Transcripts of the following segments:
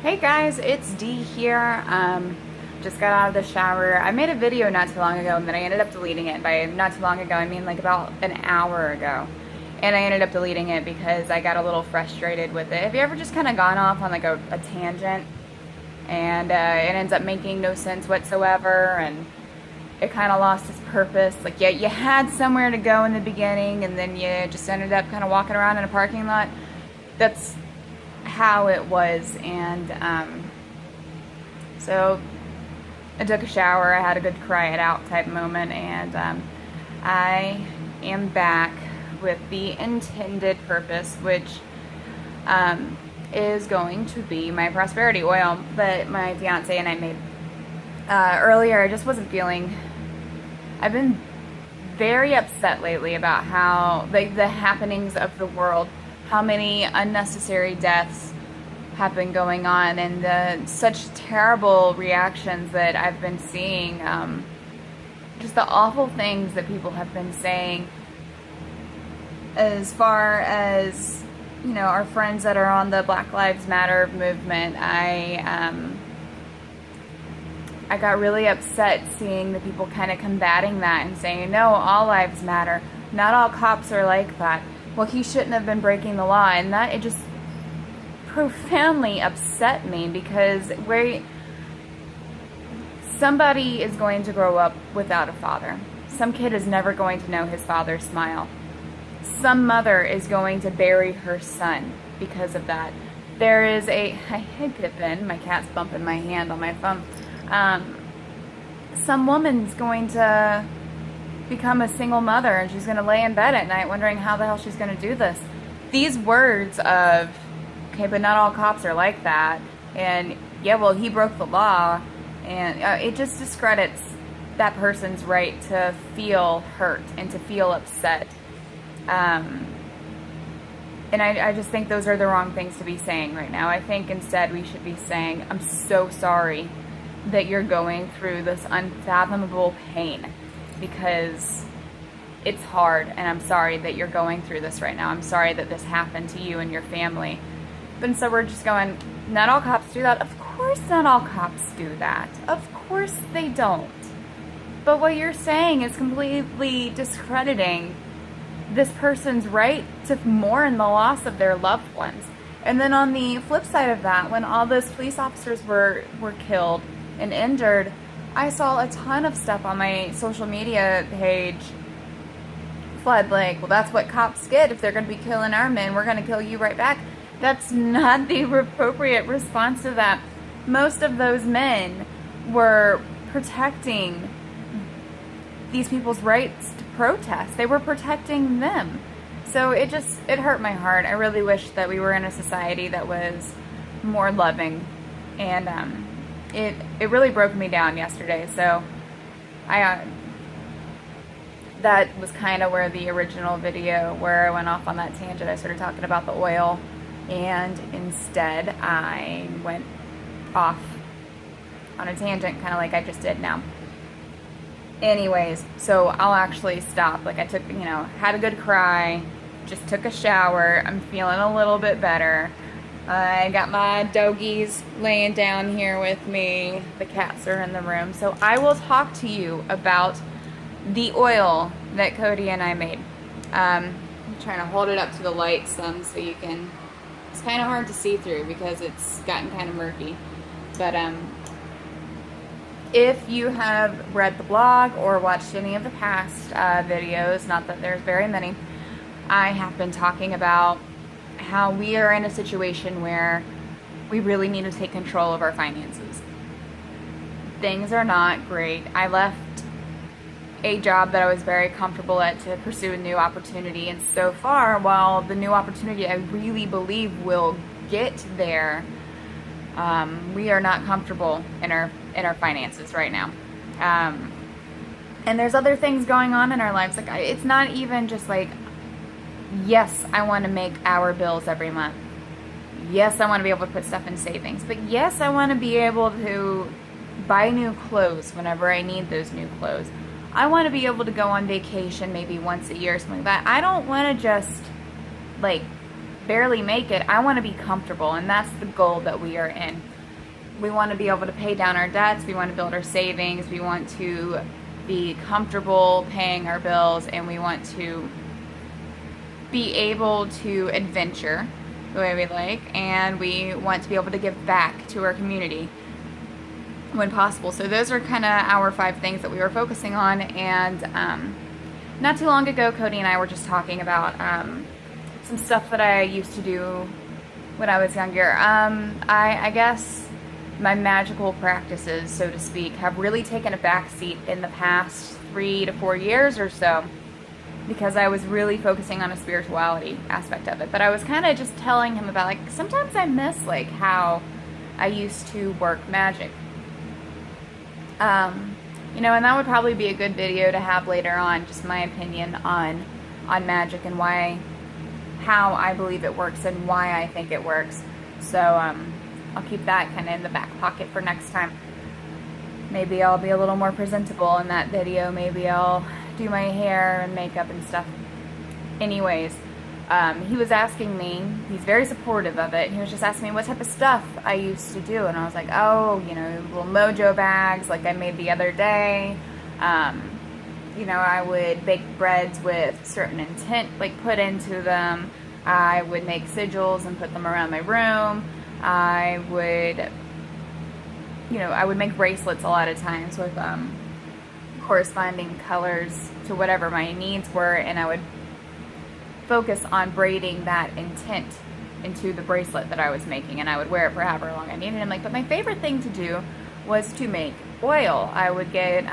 Hey guys, it's Dee here. Just got out of the shower. I made a video not too long ago and then I ended up deleting it. By not too long ago, I mean like about an hour ago. And I ended up deleting it because I got a little frustrated with it. Have you ever just kind of gone off on like a tangent and it ends up making no sense whatsoever and it kind of lost its purpose? Like, yeah, you had somewhere to go in the beginning and then you just ended up kind of walking around in a parking lot. That's how it was. And so I took a shower, I had a good cry it out type moment, and I am back with the intended purpose, which is going to be my prosperity oil that my fiance and I made earlier. I just wasn't feeling, I've been very upset lately about how the happenings of the world, how many unnecessary deaths have been going on, and such terrible reactions that I've been seeing, just the awful things that people have been saying as far as, you know, our friends that are on the Black Lives Matter movement. I got really upset seeing the people kind of combating that and saying, no, all lives matter. Not all cops are like that. Well, he shouldn't have been breaking the law. And that, it just profoundly upset me, because somebody is going to grow up without a father. Some kid is never going to know his father's smile. Some mother is going to bury her son because of that. There is hey Pippin, my cat's bumping my hand on my phone. Some woman's going to become a single mother and she's going to lay in bed at night wondering how the hell she's going to do this. These words of, okay, but not all cops are like that, and yeah, well, he broke the law, and it just discredits that person's right to feel hurt and to feel upset. And I just think those are the wrong things to be saying right now. I think instead we should be saying, I'm so sorry that you're going through this unfathomable pain, because it's hard, and I'm sorry that you're going through this right now. I'm sorry that this happened to you and your family. But so we're just going, not all cops do that. Of course not all cops do that. Of course they don't. But what you're saying is completely discrediting this person's right to mourn the loss of their loved ones. And then on the flip side of that, when all those police officers were killed and injured, I saw a ton of stuff on my social media page flood like, well, that's what cops get. If they're going to be killing our men, we're going to kill you right back. That's not the appropriate response to that. Most of those men were protecting these people's rights to protest. They were protecting them. So it hurt my heart. I really wish that we were in a society that was more loving. And it really broke me down yesterday. So that was kind of where the original video, where I went off on that tangent, I started talking about the oil, and instead I went off on a tangent, kind of like I just did now. Anyways, so I'll actually stop. Like, I took, had a good cry, just took a shower, I'm feeling a little bit better. I got my doggies laying down here with me. The cats are in the room. So I will talk to you about the oil that Cody and I made. I'm trying to hold it up to the light some so you can, it's kind of hard to see through because it's gotten kind of murky. But if you have read the blog or watched any of the past videos, not that there's very many, I have been talking about how we are in a situation where we really need to take control of our finances. Things are not great. I left a job that I was very comfortable at to pursue a new opportunity, and so far, while the new opportunity I really believe will get there, we are not comfortable in our finances right now. And there's other things going on in our lives. Like, it's not even just like, yes, I want to make our bills every month. Yes, I want to be able to put stuff in savings. But yes, I want to be able to buy new clothes whenever I need those new clothes. I want to be able to go on vacation maybe once a year or something like that. I don't want to just, like, barely make it, I want to be comfortable, and that's the goal that we are in. We want to be able to pay down our debts, we want to build our savings, we want to be comfortable paying our bills, and we want to be able to adventure the way we like, and we want to be able to give back to our community when possible. So those are kind of our 5 things that we were focusing on. And not too long ago, Cody and I were just talking about some stuff that I used to do when I was younger. I guess my magical practices, so to speak, have really taken a backseat in the past 3 to 4 years or so, because I was really focusing on a spirituality aspect of it. But I was kind of just telling him about, like, sometimes I miss, like, how I used to work magic. You know, and that would probably be a good video to have later on, just my opinion on magic and how I believe it works and why I think it works. So I'll keep that kind of in the back pocket for next time. Maybe I'll be a little more presentable in that video. Maybe I'll do my hair and makeup and stuff. Anyways, he was asking me, he's very supportive of it, he was just asking me what type of stuff I used to do, and I was like, oh, you know, little mojo bags like I made the other day. You know, I would bake breads with certain intent, like, put into them. I would make sigils and put them around my room. I would make bracelets a lot of times with corresponding colors to whatever my needs were, and I would focus on braiding that intent into the bracelet that I was making, and I would wear it for however long I needed. And I'm like, but my favorite thing to do was to make oil. I would get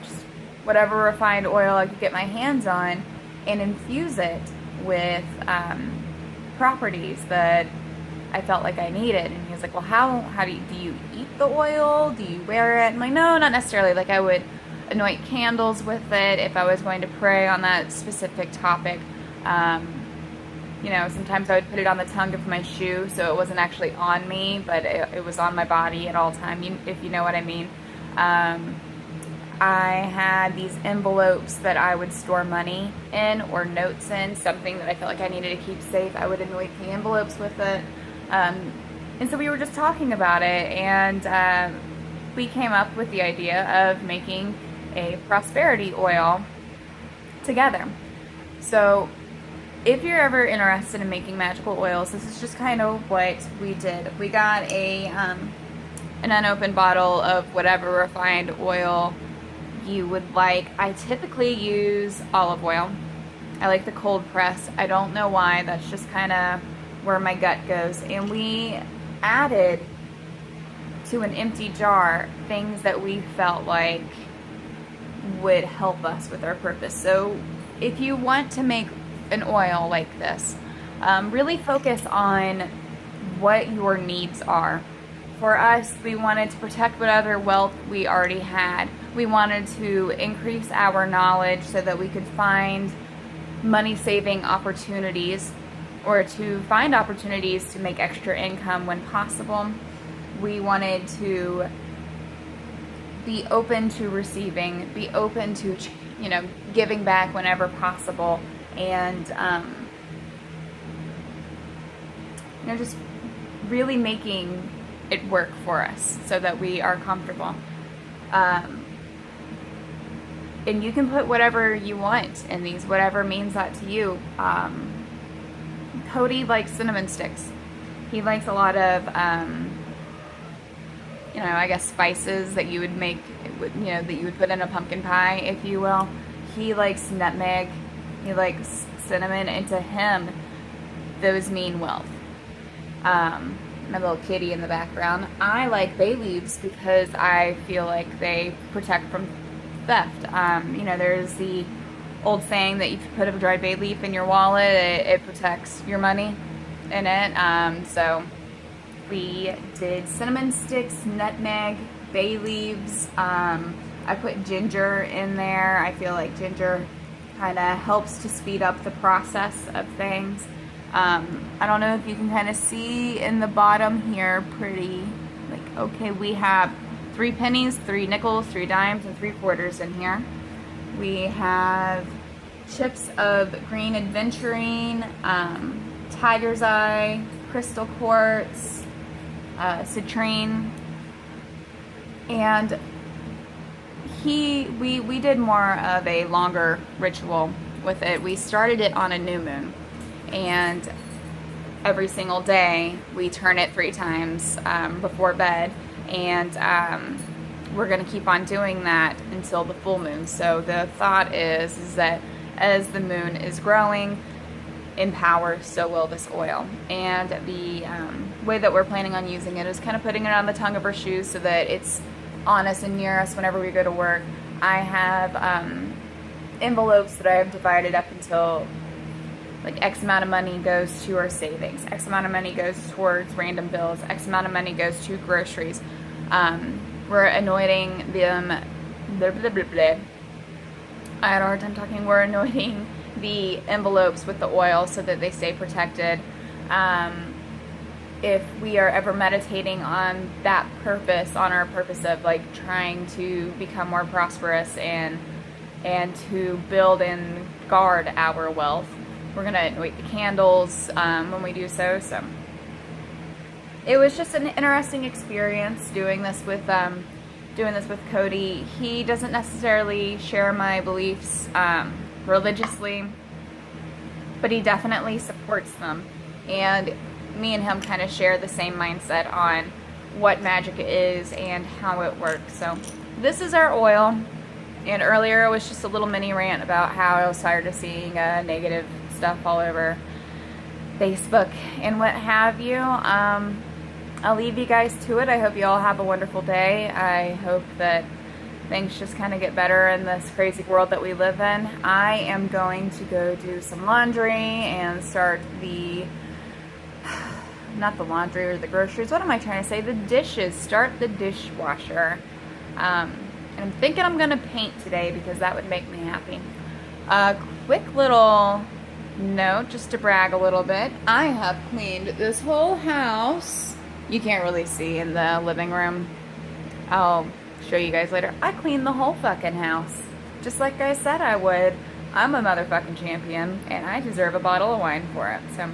just whatever refined oil I could get my hands on and infuse it with properties that I felt like I needed. And he was like, well, how do you eat the oil? Do you wear it? I'm like, no, not necessarily. Like, I would anoint candles with it if I was going to pray on that specific topic. You know, sometimes I would put it on the tongue of my shoe, so it wasn't actually on me, but it was on my body at all times, if you know what I mean. I had these envelopes that I would store money in, or notes in, something that I felt like I needed to keep safe. I would anoint the envelopes with it. And so we were just talking about it, and we came up with the idea of making a prosperity oil together. So if you're ever interested in making magical oils, this is just kind of what we did. We got an unopened bottle of whatever refined oil you would like. I typically use olive oil. I like the cold press. I don't know why. That's just kind of where my gut goes. And we added to an empty jar things that we felt like would help us with our purpose. So if you want to make an oil like this, really focus on what your needs are. For us, we wanted to protect whatever wealth we already had. We wanted to increase our knowledge so that we could find money-saving opportunities, or to find opportunities to make extra income when possible. We wanted to be open to receiving, be open to, you know, giving back whenever possible, and you know, just really making it work for us so that we are comfortable. And you can put whatever you want in these, whatever means that to you. Cody likes cinnamon sticks. He likes a lot of, you know, I guess spices that you would make, you know, that you would put in a pumpkin pie, if you will. He likes nutmeg. He likes cinnamon, and to him, those mean wealth. My little kitty in the background. I like bay leaves because I feel like they protect from theft. You know, there's the old saying that if you put a dried bay leaf in your wallet, it protects your money in it. So we did cinnamon sticks, nutmeg, bay leaves. I put ginger in there. I feel like ginger kind of helps to speed up the process of things. I don't know if you can kind of see in the bottom here pretty, like, okay, we have 3 pennies, 3 nickels, 3 dimes, and 3 quarters in here. We have chips of green adventuring, tiger's eye, crystal quartz, citrine, and we did more of a longer ritual with it. We started it on a new moon, and every single day we turn it 3 times before bed, and we're going to keep on doing that until the full moon. So the thought is that as the moon is growing in power, so will this oil. And the way that we're planning on using it is kind of putting it on the tongue of our shoes so that it's on us and near us whenever we go to work. I have envelopes that I have divided up until like X amount of money goes to our savings, X amount of money goes towards random bills, X amount of money goes to groceries. We're anointing them, blah, blah, blah, blah. I had a hard time talking. We're anointing the envelopes with the oil so that they stay protected. If we are ever meditating on that purpose, on our purpose of like trying to become more prosperous and to build and guard our wealth, we're gonna anoint the candles when we do so. So it was just an interesting experience doing this with Cody. He doesn't necessarily share my beliefs religiously, but he definitely supports them, and me and him kind of share the same mindset on what magic is and how it works. So this is our oil, and earlier it was just a little mini rant about how I was tired of seeing negative stuff all over Facebook and what have you. I'll leave you guys to it. I hope you all have a wonderful day. I hope that things just kind of get better in this crazy world that we live in. I am going to go do some laundry and start not the laundry or the groceries. What am I trying to say? The dishes. Start the dishwasher. And I'm thinking I'm going to paint today because that would make me happy. A quick little note, just to brag a little bit. I have cleaned this whole house. You can't really see in the living room. I'll show you guys later. I cleaned the whole fucking house. Just like I said I would. I'm a motherfucking champion, and I deserve a bottle of wine for it. So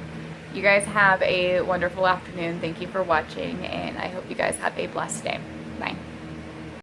you guys have a wonderful afternoon. Thank you for watching, and I hope you guys have a blessed day. Bye.